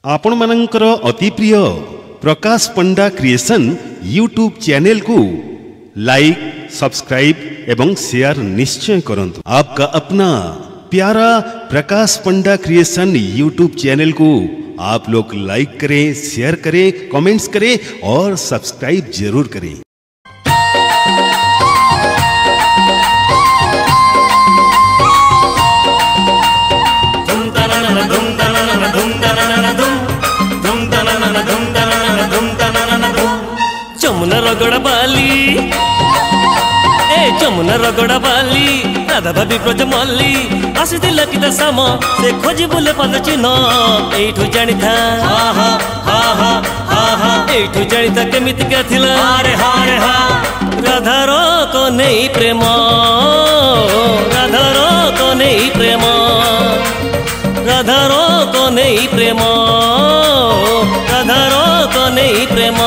आपण मानकर अति प्रिय प्रकाश पंडा क्रिएशन यूट्यूब चैनल को लाइक, सब्सक्राइब एवं शेयर निश्चय करंतु। आपका अपना प्यारा प्रकाश पंडा क्रिएशन यूट्यूब चैनल को आप लोग लाइक करें, शेयर करें, कमेंट्स करें और सब्सक्राइब जरूर करें। जमुना रगड़ा बाली जमुना रगड़ा बाली राधा भाभी ब्रज मल्ली आसीथिला किता साम से खोजी बुले पद चिन्ह एठू जानी था एठू जानी था केमिति क्या थिला राधार को नहीं प्रेम राधार को नहीं प्रेम राधार को नहीं प्रेम राधार को नहीं प्रेम।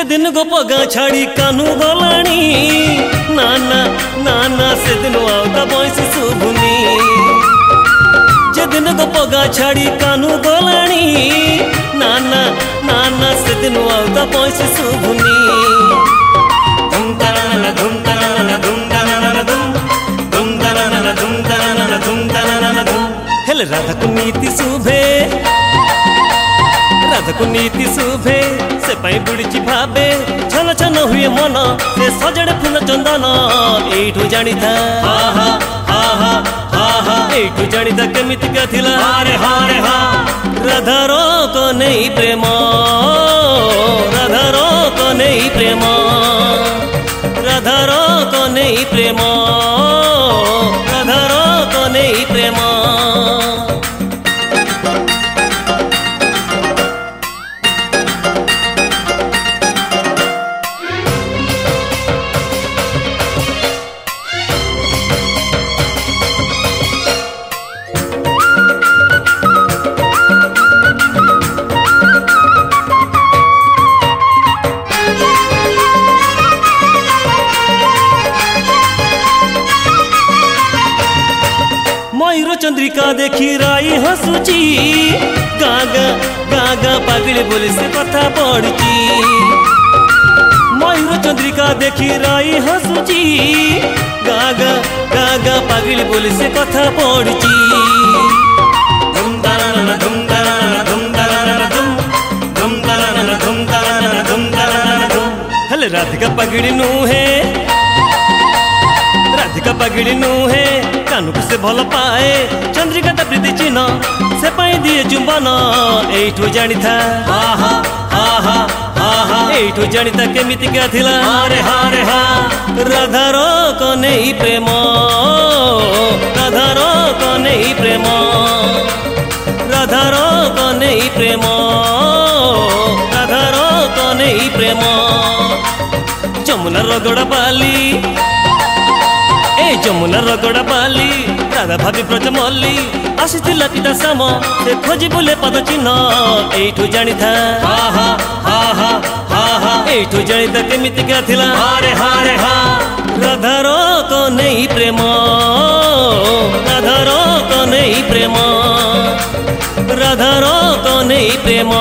दिन गो पगा छाड़ी कानू गलाणी नाना नाना से दिन आवता बयस शुभुनी जे दिन गो पगा छाड़ी कानू गलाणी नाना नाना से दिन आवता बयस शुभुनी। धूम तराना धूम तराना धूम तराना धूम धूम तराना धूम तराना धूम तराना धूम। हेले राधा को नीति शुभे राधा को नीति शुभे से पाई बुड़ी भावे छन छन हुए मन से सजड़े फूल चंदन एठू जानी था एठू जानी था केमिति क्या थिला राधार को नहीं प्रेम राधार को नहीं प्रेम राधार को नहीं प्रेम राधार को नहीं प्रेम। चंद्रिका देखी राई हसुची गागा गागा पागली बोले से कथा पड़ची मयूर चंद्रिका देखी राई हसुची गागा गागा पागली बोले से कथा पड़ची। धूम तराना धूम तराना धूम तराना धूम धूम तराना धूम तराना धूम तराना धूम। हेले राधिका पगड़ी नू है राधिका पगड़ी नू है कानू से भल पाए चंद्रिका ता प्रीति चिन्ह से पाई दिए चुंबन एठू जानी था एठू जानी था केमिति क्या थिला राधार को नहीं प्रेम राधार को नहीं प्रेम राधार को नहीं प्रेम राधार को नहीं प्रेम। जमुना रगड़ा बाली जमुना रगड़ा बाली राधा भाभी ब्रज मल्ली आसीथिला किता साम से खोजी बुले पद चिन्ह एठू जानी था एठू जानी था केमिति क्या थिला राधार को नहीं प्रेम राधार को नहीं प्रेम राधार को नहीं प्रेम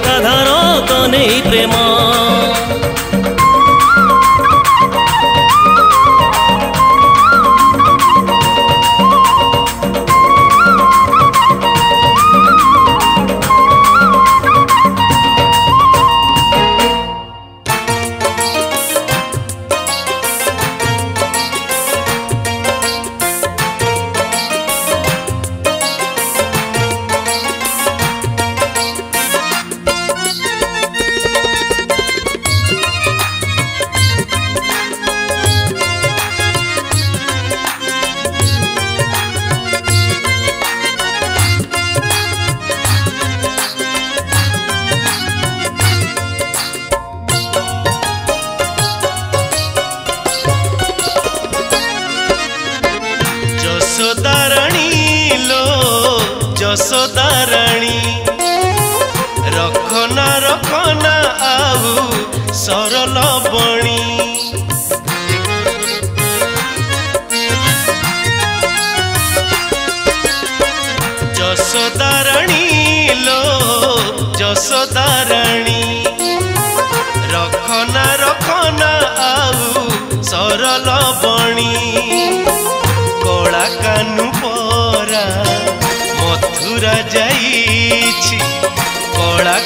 राधार को नहीं प्रेम।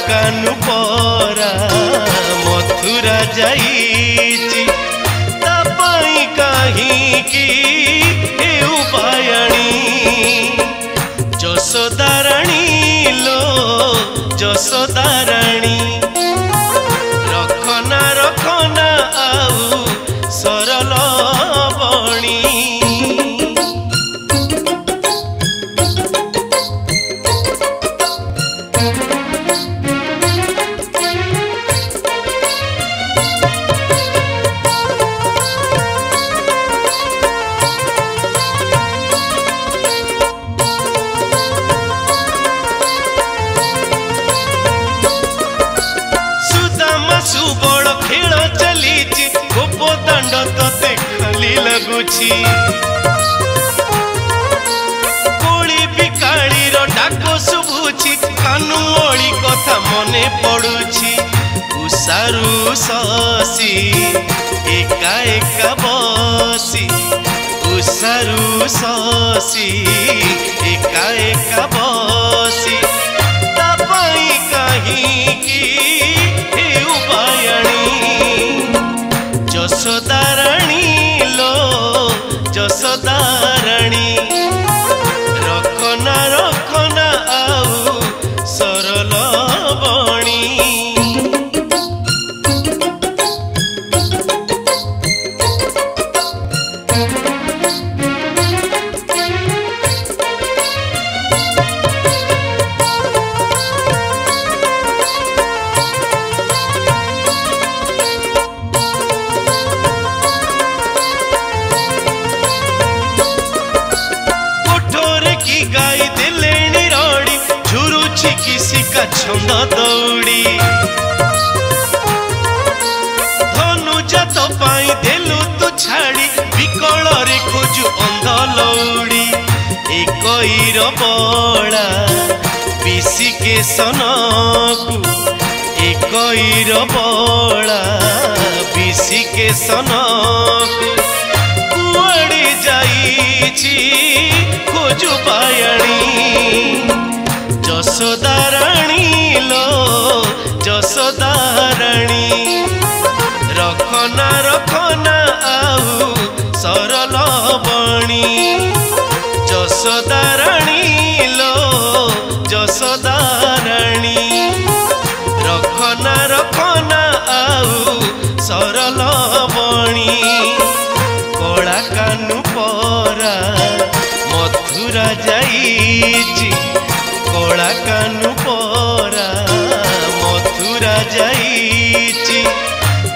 कानु परा मथुरा जाईची तापाई काहीं की हेउ बायणी जशोदाराणी लो जशोदाराणी रखना रखना आउ सरल बणी सुबड़ खेल चली गोप दांड ते खाली लगुची कोली बिकाली डाक शुभुची कानु ओली कथा मने पड़ुची उषारू शशि एका एका बसी उषारू शशि एका एका बसी तापाई कहीं की जशोदाराणी लो जशोदाराणी रखना रखना आउ सरल बणी गाई दिलेनी रड़ी झुरुची किसी का छंद दौड़ी धनुजा तो पाई देलु तू छाड़ी विकल रे खोजु अंध लौड़ी एकईर बड़ा पिसी के सनकु एकईर बड़ा पिसी के सनकु कुआड़ी जाईची खोजु बायणी जशोदाराणी लो जशोदाराणी रखना रखना आउ सरल बणी जशोदाराणी लो जशोदाराणी रखना रखना आउ सरल बणी कला कानु परा मथुरा जाईची कला कानु परा मथुरा जाईची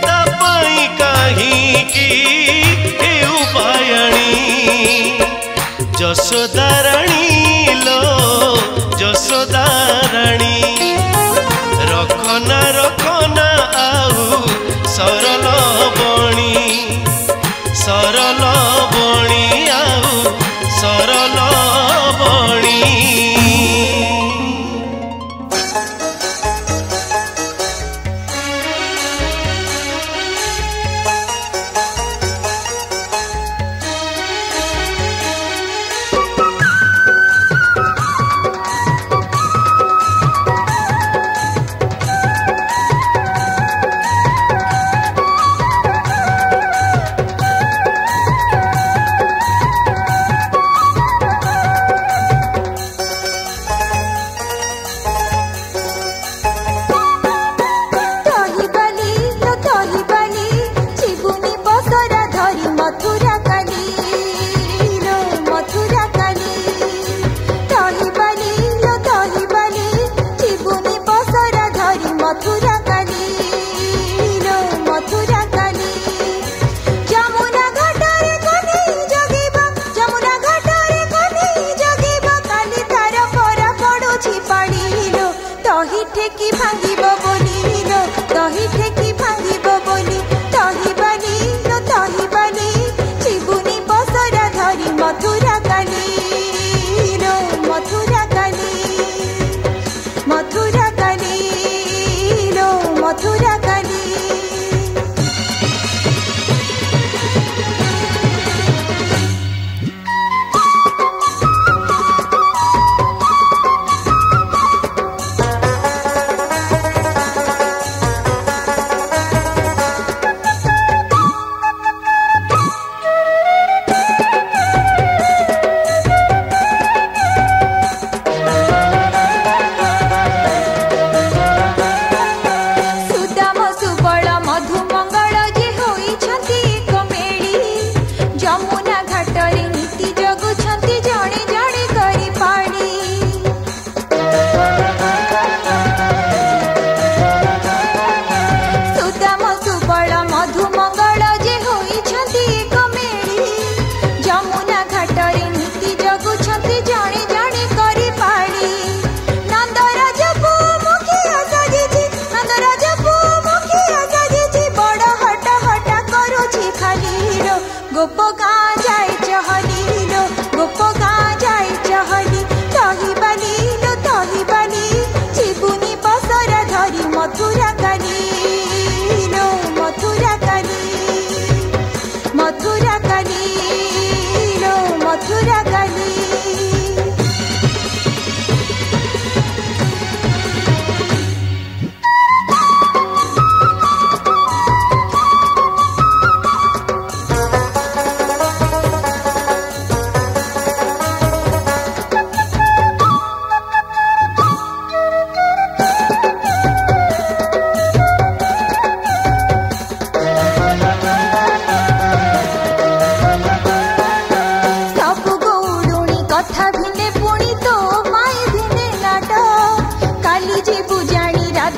तापाई काहीं की हेउ बायणी जशोदाराणी लो जशोदाराणी रखना रखना आउ सरल बणी सरल बणी आउ सरल बणी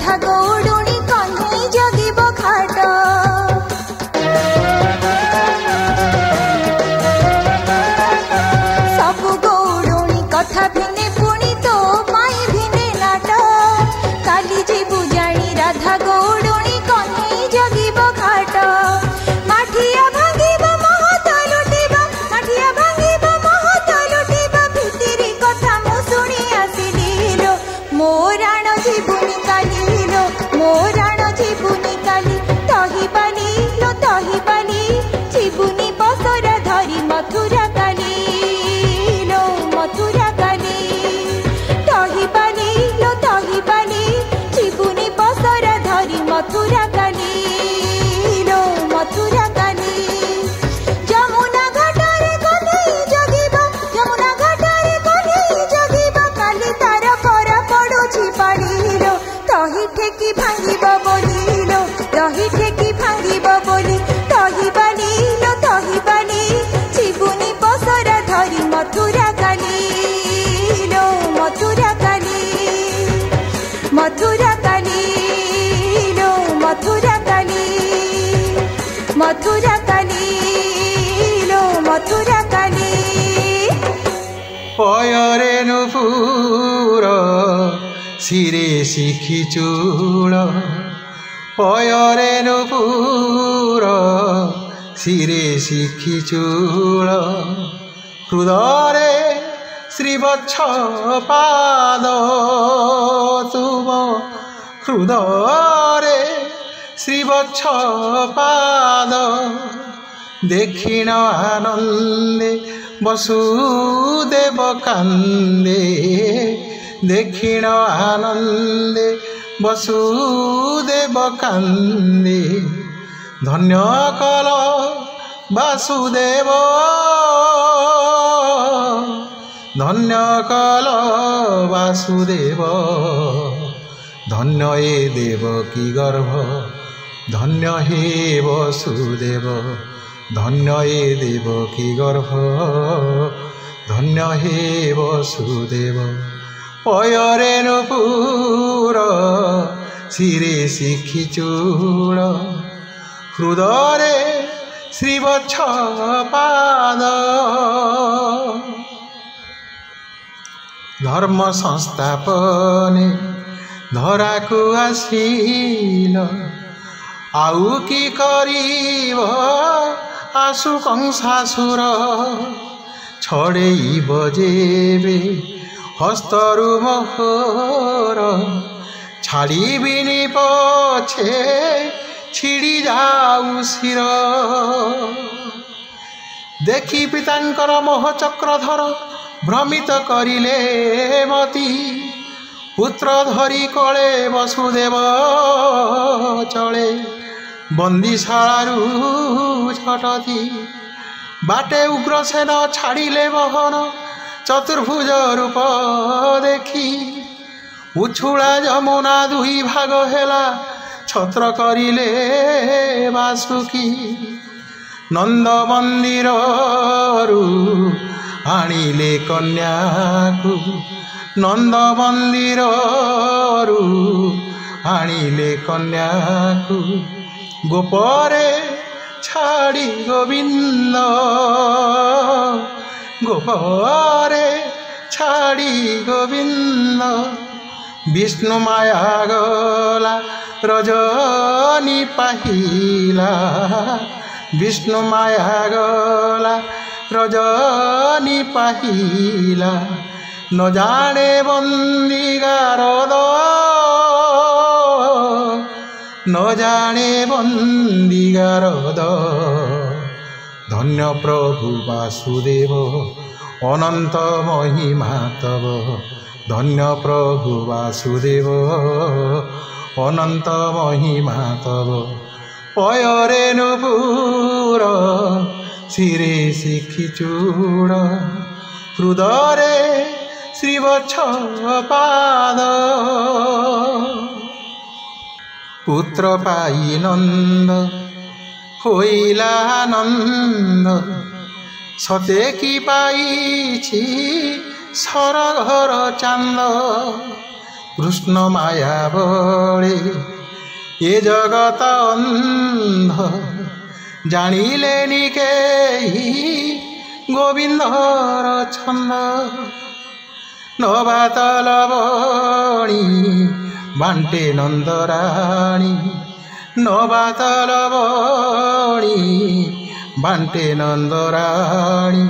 राधा गौडुणी कन्हई जगिब घाट सबु गौडुणी कथा भिने पुणी तो पाई भिने नाट काली जीवु जानी राधा गौडुणी कन्हई जगिब घाट माठिया भांगिब महत लुटिब माठिया भांगिब महत लुटिब भितिरी कथा मु शुणी आसिली लो मो राण जीवुनी काली लो मो राण जीवुनी काली तही बाली लो तही बाली जीवुनी बसरा धरी मथुरा काली लो मथुरा काली तही बाली लो तही बाली जीवुनी बसरा धरी मथुरा काली लो मथुरा काली যমুনা ঘাটরে কন্হই জগিব যমুনা ঘাটরে কন্হই জগিব কালি তার পর পড়ুছি পাড়িল তহি ঠেকি ভাঙ্গিব বলিল তহি ঠেকি ভাঙ্গিব বলি তহি বালিল তহি বালি জীবনী বসরা ধরি মথুরা কালি লো মথুরা কালি মথুরা কালি লো মথুরা কালি মথুরা কালি লো মথুরা কালি পয়রে নুপুর শিরে শিখি চূড় পয়রে নুপুর শিরে শিখি চূড় হৃদরে শ্রীবৎস পাদ তুম হৃদরে শ্রীবৎস পাদ দেখিণ আনন্দে বসুদেব কান্দে দেখিণ আনন্দে বসুদেব কান্দে ধন্য কল বাসুদেব ধন্য কল বাসুদেব ধন্য এ দেবকী গর্ভ ধন্য হে বসুদেব ধন্য এ দেবকী গর্ভ ধন্য হে বসুদেব পয়রে নুপুর শিরে শিখি চূড় হৃদরে শ্রীবৎস পাদ ধর্ম সংস্থাপনে ধরাকু আসিল আউ কি করিব আশু কংসাসুর ছড়েইব যেবে হস্তরু মোহর ছাড়িবিনি পছে ছিড়ি যাউ শির দেখি পিতাঙ্কর মোহচক্রধর ভ্রমিত করিলে মতি পুত্র ধরি কলে বসুদেব চলে বন্দিশালারু ছটতি বাটে উগ্রসেন ছাড়িলে বহন চতুর্ভুজ রূপ দেখি উছুলা যমুনা দুই ভাগ হেলা ছত্র করিলে বাসুকি নন্দ মন্দিররু আনিলে কন্যাকু নন্দ মন্দিররু আনিলে কন্যাকু গোপরে ছাড়ি গোবিন্দ গোপরে ছাড়ি গোবিন্দ বিষ্ণু মায়া গলা রজনী পাহিলা বিষ্ণু মায়া গলা রজনী পাহিলা ন জানে বন্দিগারদ ন জানে বন্দিগারদ ধন্য প্রভু বাসুদেব অনন্ত মহিমা তব ধন্য প্রভু বাসুদেব অনন্ত মহিমা তব পয়রে নুপুর শিরে শিখি চূড় হৃদরে শ্রীবৎস পাদ পুত্র পাই নন্দ হইলা নন্দ সতে কি পাইছি সরঘর চান্দ কৃষ্ণ মায়া বলে এ জগত অন্ধ জানিলেনি কেহি গোবিন্দর ছন্দ নবাতল বণী বান্টে নন্দরাণী নবাতল বণী বান্টে নন্দরাণী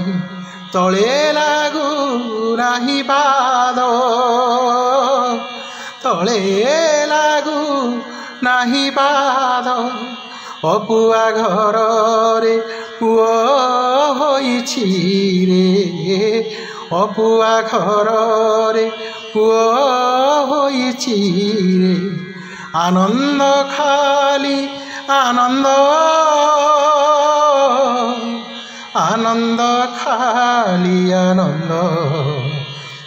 তলে লাগু নাহি পাদ তলে লাগু নাহি পাদ অপুয়া ঘরে পুଅ ହୋଇଛି রে অপুয়া ঘরে পুଅ ହୋଇଛି রে আনন্দ খালি আনন্দ আনন্দ খালি আনন্দ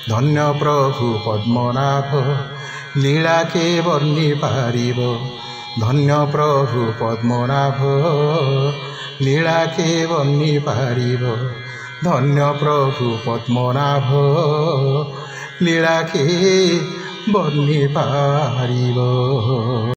ধন্য প্রভু পদ্মনাভ লীলাকে বর্ণি পারিব ধন্য প্রভু পদ্মনাভ লীলাকে বর্ণি পারিব ধন্য প্রভু পদ্মনাভ লীলাকে বর্ণি পারিব।